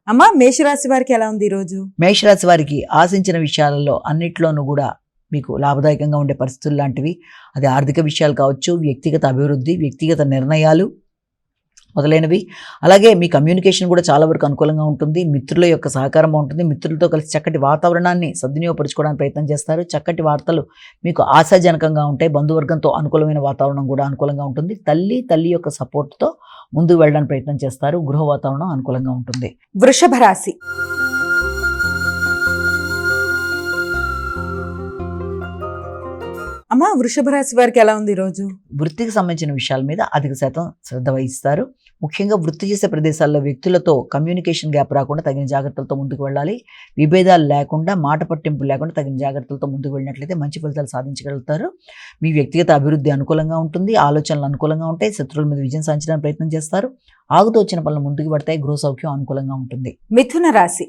అమ్మా మేషరాశి వారికి ఎలా ఉంది ఈరోజు? మేషరాశి వారికి ఆశించిన విషయాలలో అన్నిట్లోనూ కూడా మీకు లాభదాయకంగా ఉండే పరిస్థితులు లాంటివి, అది ఆర్థిక విషయాలు కావచ్చు, వ్యక్తిగత అభివృద్ధి, వ్యక్తిగత నిర్ణయాలు మొదలైనవి. అలాగే మీ కమ్యూనికేషన్ కూడా చాలా వరకు అనుకూలంగా ఉంటుంది. మిత్రుల యొక్క సహకారం ఉంటుంది. మిత్రులతో కలిసి చక్కటి వాతావరణాన్ని సద్వినియోగపరచుకోవడానికి ప్రయత్నం చేస్తారు. చక్కటి వార్తలు మీకు ఆశాజనకంగా ఉంటాయి. బంధువర్గంతో అనుకూలమైన వాతావరణం కూడా అనుకూలంగా ఉంటుంది. తల్లి యొక్క సపోర్ట్తో ముందుకు వెళ్ళడానికి ప్రయత్నం చేస్తారు. గృహ వాతావరణం అనుకూలంగా ఉంటుంది. వృషభ రాశి. అమ్మా వృషభ రాశి వారికి ఎలా ఉంది ఈరోజు? వృత్తికి సంబంధించిన విషయాల మీద అధిక శాతం శ్రద్ధ వహిస్తారు. ముఖ్యంగా వృత్తి చేసే ప్రదేశాల్లో వ్యక్తులతో కమ్యూనికేషన్ గ్యాప్ రాకుండా తగిన జాగ్రత్తలతో ముందుకు వెళ్ళాలి. విభేదాలు లేకుండా, మాట పట్టింపు లేకుండా తగిన జాగ్రత్తలతో ముందుకు వెళ్ళినట్లయితే మంచి ఫలితాలు సాధించగలుగుతారు. మీ వ్యక్తిగత అభివృద్ధి అనుకూలంగా ఉంటుంది. ఆలోచనలు అనుకూలంగా ఉంటాయి. శత్రువుల మీద విజయం సాధించడానికి ప్రయత్నం చేస్తారు. ఆగుతూ వచ్చిన పనులు ముందుకు పడతాయి. గృహ సౌఖ్యం అనుకూలంగా ఉంటుంది. మిథున రాశి.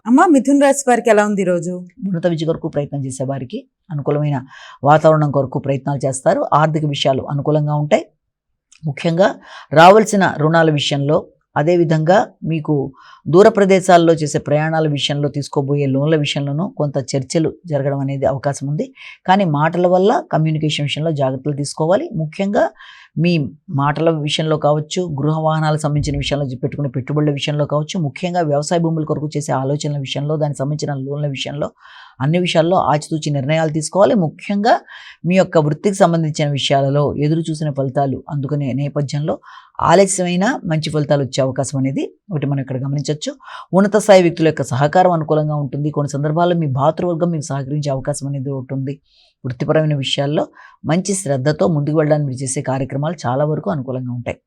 అమ్మా మిథున రాశి వారికి ఎలా ఉంది ఈరోజు? ఉన్నత విద్య కొరకు ప్రయత్నం చేసే వారికి అనుకూలమైన వాతావరణం కొరకు ప్రయత్నాలు చేస్తారు. ఆర్థిక విషయాలు అనుకూలంగా ఉంటాయి. ముఖ్యంగా రావాల్సిన రుణాల విషయంలో, అదేవిధంగా మీకు దూర ప్రదేశాల్లో చేసే ప్రయాణాల విషయంలో, తీసుకోబోయే లోన్ల విషయంలోనూ కొంత చర్చలు జరగడం అనేది అవకాశం ఉంది. కానీ మాటల వల్ల కమ్యూనికేషన్ విషయంలో జాగ్రత్తలు తీసుకోవాలి. ముఖ్యంగా మీ మాటల విషయంలో కావచ్చు, గృహ వాహనాలకు సంబంధించిన విషయంలో, పెట్టుకునే పెట్టుబడుల విషయంలో కావచ్చు, ముఖ్యంగా వ్యవసాయ భూముల కొరకు చేసే ఆలోచనల విషయంలో, దానికి సంబంధించిన లోన్ల విషయంలో, అన్ని విషయాల్లో ఆచితూచి నిర్ణయాలు తీసుకోవాలి. ముఖ్యంగా మీ యొక్క వృత్తికి సంబంధించిన విషయాలలో ఎదురు చూసిన ఫలితాలు అందుకునే నేపథ్యంలో ఆలస్యమైన మంచి ఫలితాలు వచ్చే అవకాశం అనేది ఒకటి మనం ఇక్కడ గమనించవచ్చు. ఉన్నత స్థాయి వ్యక్తుల యొక్క సహకారం అనుకూలంగా ఉంటుంది. కొన్ని సందర్భాల్లో మీ భాతృవర్గం మీకు సహకరించే అవకాశం అనేది ఉంటుంది. వృత్తిపరమైన విషయాల్లో మంచి శ్రద్ధతో ముందుకు వెళ్ళడానికి మీరు చేసే కార్యక్రమాలు చాలా వరకు అనుకూలంగా ఉంటాయి.